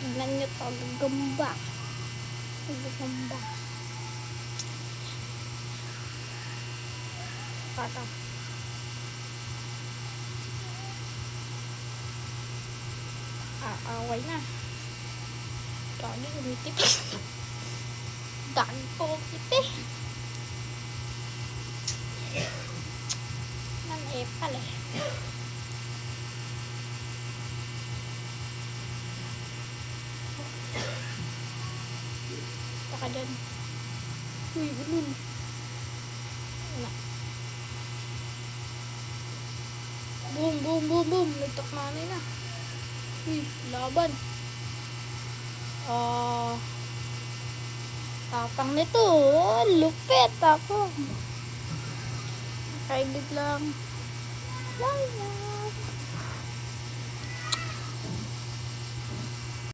Tignan nyo to, gagamba. Gagamba. Tata. Aaway na. Kagi, umitip. Dami po kiti. Nan epal eh. Baka dyan. Uy, bulun. Na. Boom, boom, boom, boom. Nagtak nanay na. Uy, laban. Tapang nito. Lupit ako. Kaigit lang. Lala.